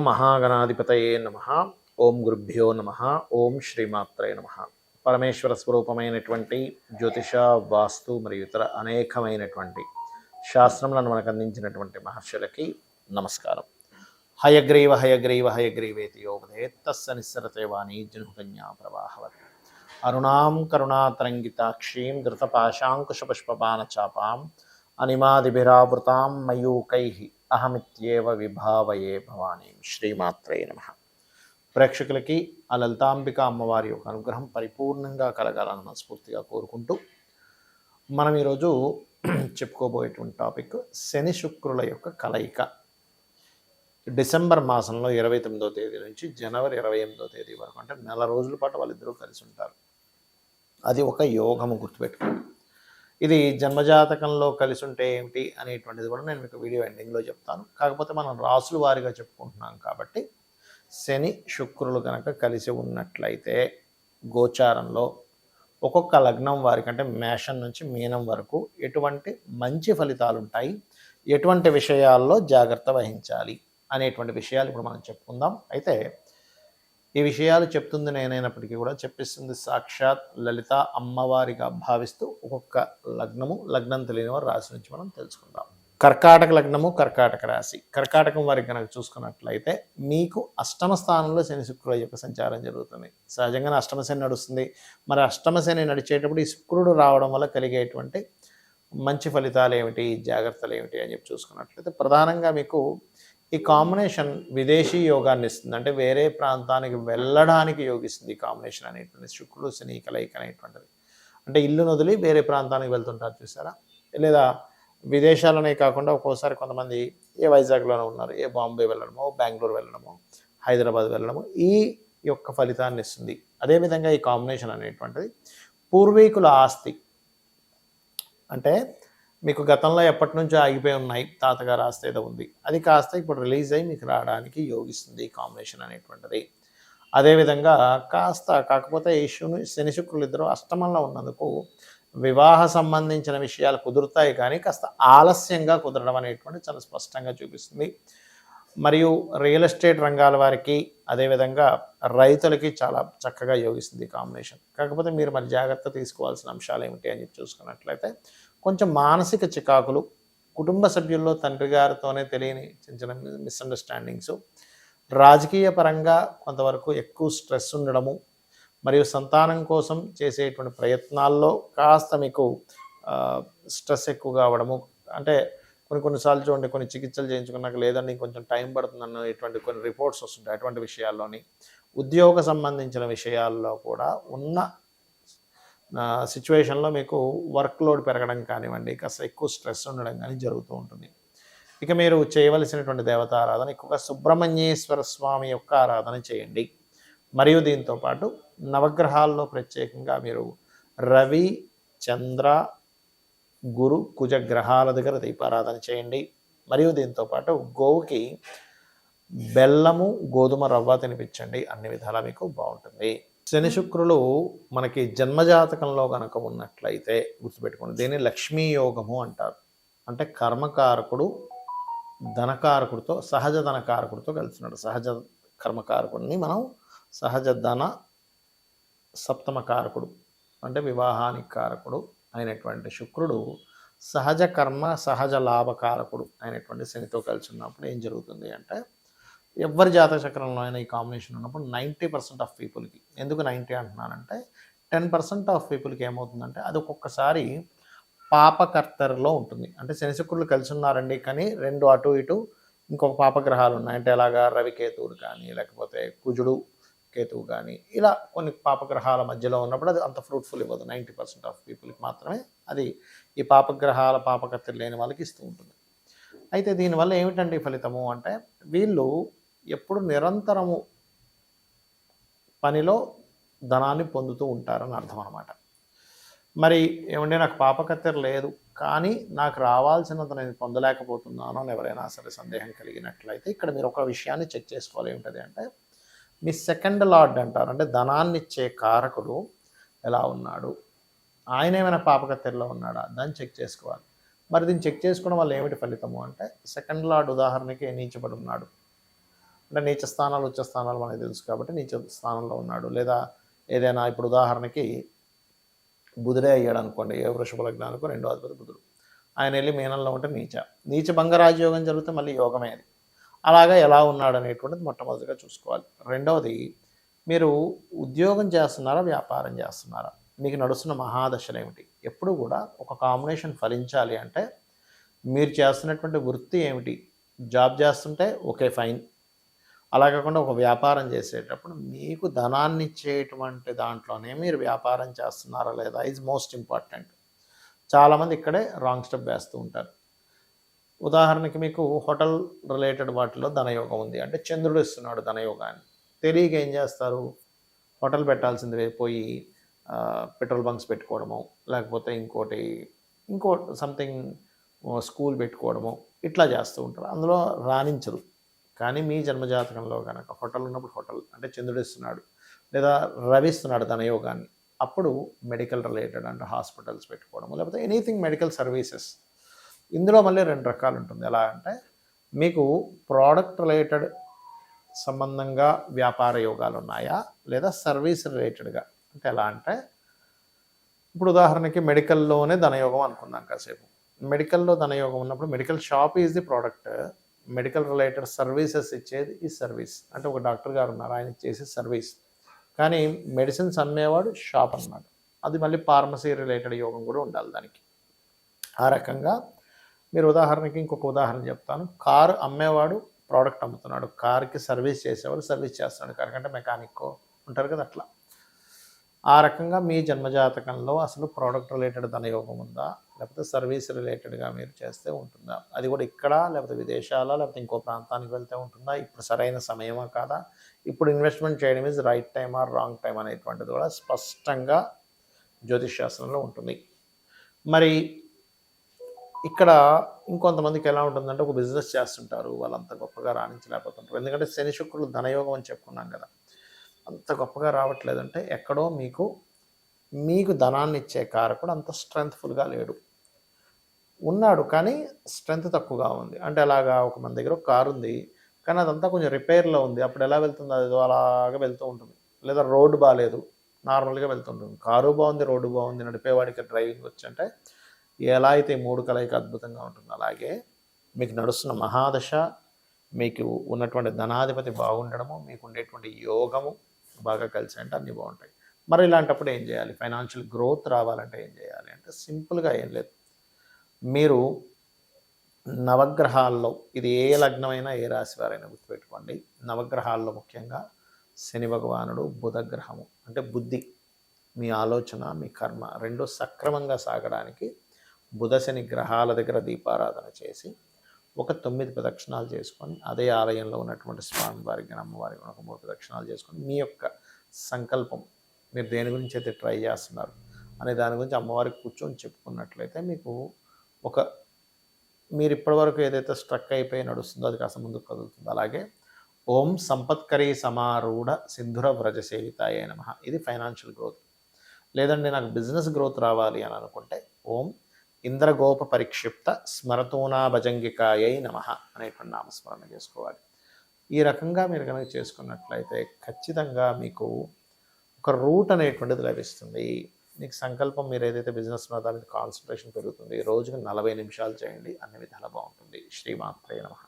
మహాగణాధిపతయే నమః. ఓం గురుభ్యో నమః. ఓం శ్రీమాత్రే నమః. పరమేశ్వర స్వరూపమైనటువంటి జ్యోతిష, వాస్తు మరియు ఇతర అనేకమైనటువంటి శాస్త్రములను మనకు అందించినటువంటి మహర్షులకి నమస్కారం. హయగ్రీవ హయగ్రీవ హయగ్రీవేతి యోగదేత్ తస్స నిస్సరతే వాణి జనుకన్యా ప్రవాహవత్. అరుణాం కరుణాతరంగితాక్షీం ధృతపాశాంకుశపుష్పబాణచాపాం అనిమాదిభిరావృతాం మయూకైః అహమిత్యేవ విభావయే భవానీం. శ్రీమాత్రే నమః. ప్రేక్షకులకి ఆ లలితాంబిక అమ్మవారి యొక్క అనుగ్రహం పరిపూర్ణంగా కలగాలని మనస్ఫూర్తిగా కోరుకుంటూ మనం ఈరోజు చెప్పుకోబోయేటువంటి టాపిక్ శని శుక్రుల యొక్క కలయిక. డిసెంబర్ మాసంలో 29వ తేదీ నుంచి జనవరి 28వ తేదీ వరకు, అంటే నెల రోజుల పాటు వాళ్ళిద్దరూ కలిసి ఉంటారు. అది ఒక యోగము, గుర్తుపెట్టుకోండి. ఇది జన్మజాతకంలో కలిసి ఉంటే ఏమిటి అనేటువంటిది కూడా నేను మీకు వీడియో ఎండింగ్లో చెప్తాను. కాకపోతే మనం రాసుల వారీగా చెప్పుకుంటున్నాం కాబట్టి శని శుక్రులు కనుక కలిసి ఉన్నట్లయితే గోచారంలో ఒక్కొక్క లగ్నం వారికి, అంటే మేషం నుంచి మీనం వరకు ఎటువంటి మంచి ఫలితాలు ఉంటాయి, ఎటువంటి విషయాల్లో జాగ్రత్త వహించాలి అనేటువంటి విషయాలు ఇప్పుడు మనం చెప్పుకుందాం. అయితే ఈ విషయాలు చెప్తుంది నేనైనప్పటికీ కూడా చెప్పిస్తుంది సాక్షాత్ లలిత అమ్మవారిగా భావిస్తూ ఒక్కొక్క లగ్నము, లగ్నం తెలియని వారి రాశి నుంచి మనం తెలుసుకుందాం. కర్కాటక లగ్నము, కర్కాటక రాశి. కర్కాటకం వారికి కనుక చూసుకున్నట్లయితే మీకు అష్టమ స్థానంలో శని శుక్రుల యొక్క సంచారం జరుగుతుంది. సహజంగానే అష్టమ శని నడుస్తుంది. మరి అష్టమ శని నడిచేటప్పుడు ఈ శుక్రుడు రావడం వల్ల కలిగేటువంటి మంచి ఫలితాలు ఏమిటి, జాగ్రత్తలు ఏమిటి అని చెప్పి చూసుకున్నట్లయితే ప్రధానంగా మీకు ఈ కాంబినేషన్ విదేశీ యోగాన్ని ఇస్తుంది. అంటే వేరే ప్రాంతానికి వెళ్ళడానికి యోగిస్తుంది ఈ కాంబినేషన్ అనేటువంటి శుక్రుడు శని కలయిక అనేటువంటిది. అంటే ఇల్లును వదిలి వేరే ప్రాంతానికి వెళ్తుంటారు చూసారా, లేదా విదేశాలనే కాకుండా ఒక్కోసారి కొంతమంది ఏ వైజాగ్లోనే ఉన్నారు, ఏ బాంబే వెళ్ళడమో, బెంగళూరు వెళ్ళడమో, హైదరాబాద్ వెళ్ళడమో ఈ యొక్క ఫలితాన్ని ఇస్తుంది. అదేవిధంగా ఈ కాంబినేషన్ అనేటువంటిది పూర్వీకుల ఆస్తి, అంటే మీకు గతంలో ఎప్పటి నుంచో ఆగిపోయి ఉన్నాయి, తాతగారు ఆస్తి ఏదో ఉంది, అది కాస్త ఇప్పుడు రిలీజ్ అయ్యి మీకు రావడానికి యోగిస్తుంది ఈ కాంబినేషన్ అనేటువంటిది. అదేవిధంగా కాకపోతే ఈ శని శుక్రులు ఇద్దరు అష్టమంలో ఉన్నందుకు వివాహ సంబంధించిన విషయాలు కుదురుతాయి, కానీ కాస్త ఆలస్యంగా కుదరడం అనేటువంటి చాలా స్పష్టంగా చూపిస్తుంది. మరియు రియల్ ఎస్టేట్ రంగాల వారికి, అదేవిధంగా రైతులకి చాలా చక్కగా యోగిస్తుంది కాంబినేషన్. కాకపోతే మీరు మరి జాగ్రత్త తీసుకోవాల్సిన అంశాలు ఏమిటి అని చెప్పి చూసుకున్నట్లయితే కొంచెం మానసిక చికాకులు, కుటుంబ సభ్యుల్లో తండ్రి గారితోనే తెలియని చిన్న చిన్న మిస్అండర్స్టాండింగ్స్, రాజకీయ పరంగా కొంతవరకు ఎక్కువ స్ట్రెస్ ఉండడము, మరియు సంతానం కోసం చేసేటువంటి ప్రయత్నాల్లో కాస్త మీకు స్ట్రెస్ ఎక్కువగా అవ్వడము. అంటే కొన్నిసార్లు చూడండి, కొన్ని చికిత్సలు చేయించుకున్నాక లేదండి కొంచెం టైం పడుతుంది అన్నటువంటి కొన్ని రిపోర్ట్స్ వస్తుంటాయి. అటువంటి విషయాల్లోని ఉద్యోగ సంబంధించిన విషయాల్లో కూడా ఉన్న సిచ్యువేషన్లో మీకు వర్క్ లోడ్ పెరగడం కానివ్వండి, కాస్త ఎక్కువ స్ట్రెస్ ఉండడం కానీ జరుగుతూ ఉంటుంది. ఇక మీరు చేయవలసినటువంటి దేవతా ఆరాధన ఎక్కువగా సుబ్రహ్మణ్యేశ్వర స్వామి యొక్క ఆరాధన చేయండి. మరియు దీంతోపాటు నవగ్రహాల్లో ప్రత్యేకంగా మీరు రవి, చంద్ర, గురు, కుజ గ్రహాల దగ్గర దీపారాధన చేయండి. మరియు దీంతోపాటు గోవుకి బెల్లము, గోధుమ రవ్వ తినిపించండి. అన్ని విధాలా మీకు బాగుంటుంది. శని శుక్రులు మనకి జన్మజాతకంలో కనుక ఉన్నట్లయితే గుర్తుపెట్టుకోండి, దీన్ని లక్ష్మీ యోగము అంటారు. అంటే కర్మకారకుడు ధనకారకుడితో, సహజ ధనకారకుడితో కలిసినాడు. సహజ కర్మకారకుడిని మనం సహజ ధన సప్తమకారకుడు, అంటే వివాహానికి కారకుడు అయినటువంటి శుక్రుడు సహజ కర్మ, సహజ లాభకారకుడు అయినటువంటి శనితో కలిసి ఉన్నప్పుడు ఏం జరుగుతుంది అంటే, ఎవరి జాతక చక్రంలో అయినా ఈ కాంబినేషన్ ఉన్నప్పుడు 90% ఆఫ్ పీపుల్కి, ఎందుకు 90 అంటున్నానంటే 10% ఆఫ్ పీపుల్కి ఏమవుతుందంటే అది ఒక్కొక్కసారి పాపకర్తరిలో ఉంటుంది. అంటే శని శుక్రులు కలిసి ఉన్నారండి, కానీ రెండు అటు ఇటు ఇంకొక పాపగ్రహాలు ఉన్నాయి. అంటే అలాగా రవికేతువుడు కానీ, లేకపోతే కుజుడు కేతువు కానీ, ఇలా కొన్ని పాపగ్రహాల మధ్యలో ఉన్నప్పుడు అది అంత ఫ్రూట్ఫుల్ ఇవ్వదు. 90% ఆఫ్ పీపుల్కి మాత్రమే అది ఈ పాపగ్రహాల పాపకర్తలు లేని వాళ్ళకి ఇస్తూ ఉంటుంది. అయితే దీనివల్ల ఏమిటండి ఫలితము అంటే, వీళ్ళు ఎప్పుడు నిరంతరము పనిలో ధనాన్ని పొందుతూ ఉంటారని అర్థం అన్నమాట. మరి ఏమంటే నాకు పాపకత్తెర లేదు, కానీ నాకు రావాల్సినంత నేను పొందలేకపోతున్నాను అని ఎవరైనా సరే సందేహం కలిగినట్లయితే ఇక్కడ మీరు ఒక విషయాన్ని చెక్ చేసుకోవాలి. ఏమిటది అంటే, మీ సెకండ్ లార్డ్ అంటారు, అంటే ధనాన్ని ఇచ్చే కారకుడు ఎలా ఉన్నాడు, ఆయన ఏమైనా పాపకత్తెరలో ఉన్నాడా, దాన్ని చెక్ చేసుకోవాలి. మరి దీన్ని చెక్ చేసుకోవడం వల్ల ఏమిటి ఫలితము అంటే, సెకండ్ లార్డ్ ఉదాహరణకి నీచబడి ఉన్నాడు, అంటే నీచ స్థానాలు ఉచ్చ స్థానాలు మనకు తెలుసు కాబట్టి నీచ స్థానంలో ఉన్నాడు. లేదా ఏదైనా ఇప్పుడు ఉదాహరణకి బుధుడే అయ్యాడు అనుకోండి, ఏ వృషభ లగ్నానికి రెండో అధిపతి బుధుడు, ఆయన వెళ్ళి మీనంలో ఉంటే నీచ భంగ రాజయోగం జరిగితే మళ్ళీ యోగమే అది. అలాగా ఎలా ఉన్నాడు అనేటువంటిది మొట్టమొదటిగా చూసుకోవాలి. రెండవది, మీరు ఉద్యోగం చేస్తున్నారా, వ్యాపారం చేస్తున్నారా, మీకు నడుస్తున్న మహాదశలు ఏమిటి? ఎప్పుడు కూడా ఒక కాంబినేషన్ ఫలించాలి అంటే మీరు చేస్తున్నటువంటి వృత్తి ఏమిటి? జాబ్ చేస్తుంటే ఓకే ఫైన్. అలా కాకుండా ఒక వ్యాపారం చేసేటప్పుడు మీకు ధనాన్ని ఇచ్చేటువంటి దాంట్లోనే మీరు వ్యాపారం చేస్తున్నారా లేదా ఈజ్ మోస్ట్ ఇంపార్టెంట్. చాలామంది ఇక్కడే రాంగ్ స్టెప్ వేస్తూ ఉంటారు. ఉదాహరణకి మీకు హోటల్ రిలేటెడ్ వాటిలో ధనయోగం ఉంది అంటే చంద్రుడు ఇస్తున్నాడు ధనయోగాన్ని, తెలియక ఏం చేస్తారు, హోటల్ పెట్టాల్సింది పోయి పెట్రోల్ బంక్స్ పెట్టుకోవడము, లేకపోతే ఇంకో సంథింగ్ స్కూల్ పెట్టుకోవడము, ఇట్లా చేస్తూ ఉంటారు. అందులో రాణించరు. కానీ మీ జన్మజాతకంలో కనుక హోటల్ ఉన్నప్పుడు హోటల్ అంటే చంద్రుడు ఇస్తున్నాడు, లేదా రవి ఇస్తున్నాడు ధనయోగాన్ని, అప్పుడు మెడికల్ రిలేటెడ్ అంటే హాస్పిటల్స్ పెట్టుకోవడము, లేకపోతే ఎనీథింగ్ మెడికల్ సర్వీసెస్. ఇందులో మళ్ళీ రెండు రకాలు ఉంటుంది. ఎలా అంటే మీకు ప్రోడక్ట్ రిలేటెడ్ సంబంధంగా వ్యాపార యోగాలు ఉన్నాయా, లేదా సర్వీస్ రిలేటెడ్గా. అంటే ఎలా అంటే ఇప్పుడు ఉదాహరణకి మెడికల్లోనే ధనయోగం అనుకుందాం కాసేపు. మెడికల్లో ధనయోగం ఉన్నప్పుడు medical shop is the product, medical related services ఇచ్చేది ఈ సర్వీస్. అంటే ఒక డాక్టర్ గారు ఉన్నారు, ఆయన చేసే సర్వీస్. కానీ మెడిసిన్స్ అమ్మేవాడు షాప్ అన్నమాట. అది మళ్ళీ ఫార్మసీ రిలేటెడ్ యోగం కూడా ఉండాలి దానికి. ఆ రకంగా మీరు ఉదాహరణకి ఇంకొక ఉదాహరణ చెప్తాను. కారు అమ్మేవాడు ప్రోడక్ట్ అమ్ముతున్నాడు, కార్కి సర్వీస్ చేసేవాడు సర్వీస్ చేస్తున్నాడు, కార్ కంటే మెకానిక్ ఉంటారు కదా, అట్లా. ఆ రకంగా మీ జన్మజాతకంలో అసలు ప్రోడక్ట్ రిలేటెడ్ ధనయోగం ఉందా, లేకపోతే సర్వీస్ రిలేటెడ్గా మీరు చేస్తే ఉంటుందా, అది కూడా ఇక్కడ లేకపోతే విదేశాల లేకపోతే ఇంకో ప్రాంతానికి వెళ్తే ఉంటుందా, ఇప్పుడు సరైన సమయమా కాదా, ఇప్పుడు ఇన్వెస్ట్మెంట్ చేయడం is right time or wrong time అనేటువంటిది కూడా స్పష్టంగా జ్యోతిష్ శాస్త్రంలో ఉంటుంది. మరి ఇక్కడ ఇంకొంతమందికి ఎలా ఉంటుందంటే ఒక బిజినెస్ చేస్తుంటారు, వాళ్ళంత గొప్పగా రాణించలేకపోతుంటారు. ఎందుకంటే శని శుక్రులు ధనయోగం అని చెప్పుకున్నాం కదా, అంత గొప్పగా రావట్లేదంటే ఎక్కడో మీకు ధనాన్ని ఇచ్చే కారకుడు అంత స్ట్రెంగ్త్ఫుల్గా లేడు. ఉన్నాడు కానీ స్ట్రెంగ్త్ తక్కువగా ఉంది. అంటే అలాగా ఒక మన దగ్గర ఒక కారు ఉంది కానీ అదంతా కొంచెం రిపేర్లో ఉంది, అప్పుడు ఎలా వెళ్తుంది, అది అలాగా వెళ్తూ ఉంటుంది. లేదా రోడ్డు బాగాలేదు, నార్మల్గా వెళ్తుంటుంది. కారు బాగుంది, రోడ్డు బాగుంది, నడిపేవాడికి డ్రైవింగ్ వచ్చి అంటే ఎలా అయితే ఈ మూడు కలయిక అద్భుతంగా ఉంటుంది, అలాగే మీకు నడుస్తున్న మహాదశ, మీకు ఉన్నటువంటి ధనాధిపతి బాగుండడము, మీకు ఉండేటువంటి యోగము బాగా కలిసి అంటే అన్నీ బాగుంటాయి. మరి ఇలాంటప్పుడు ఏం చేయాలి, ఫైనాన్షియల్ గ్రోత్ రావాలంటే ఏం చేయాలి అంటే సింపుల్గా ఏం లేదు, మీరు నవగ్రహాల్లో ఇది ఏ లగ్నమైనా ఏ రాశి వారైనా గుర్తుపెట్టుకోండి, నవగ్రహాల్లో ముఖ్యంగా శని భగవానుడు, బుధగ్రహము అంటే బుద్ధి, మీ ఆలోచన, మీ కర్మ రెండు సక్రమంగా సాగడానికి బుధ శని గ్రహాల దగ్గర దీపారాధన చేసి ఒక 9 ప్రదక్షిణాలు చేసుకొని, అదే ఆలయంలో ఉన్నటువంటి స్వామివారికి కానీ అమ్మవారికి ఒక 3 ప్రదక్షిణాలు చేసుకొని, మీ యొక్క సంకల్పం మీరు దేని గురించి అయితే ట్రై చేస్తున్నారు అనే దాని గురించి అమ్మవారికి కూర్చొని చెప్పుకున్నట్లయితే మీకు మీరు ఇప్పటివరకు ఏదైతే స్ట్రక్ అయిపోయి నడుస్తుందో అది కాస్త ముందుకు కదులుతుంది. అలాగే ఓం సంపత్కరీ సమారూఢ సింధుర వ్రజ సేవితాయ నమః, ఇది ఫైనాన్షియల్ గ్రోత్. లేదండి నాకు బిజినెస్ గ్రోత్ రావాలి అని అనుకుంటే ఓం ఇంద్రగోప పరిక్షిప్త స్మరతూనా భజంగికాయై నమః అనేటువంటి నామస్మరణ చేసుకోవాలి. ఈ రకంగా మీరు కనుక చేసుకున్నట్లయితే ఖచ్చితంగా మీకు ఒక రూట్ అనేటువంటిది లభిస్తుంది. మీకు సంకల్పం, మీరు ఏదైతే బిజినెస్ ఉన్నదో దాని మీద కాన్సన్ట్రేషన్ పెరుగుతుంది. రోజుకి 40 నిమిషాలు చేయండి, అన్ని విధాలా బాగుంటుంది. శ్రీమాత్రే నమః.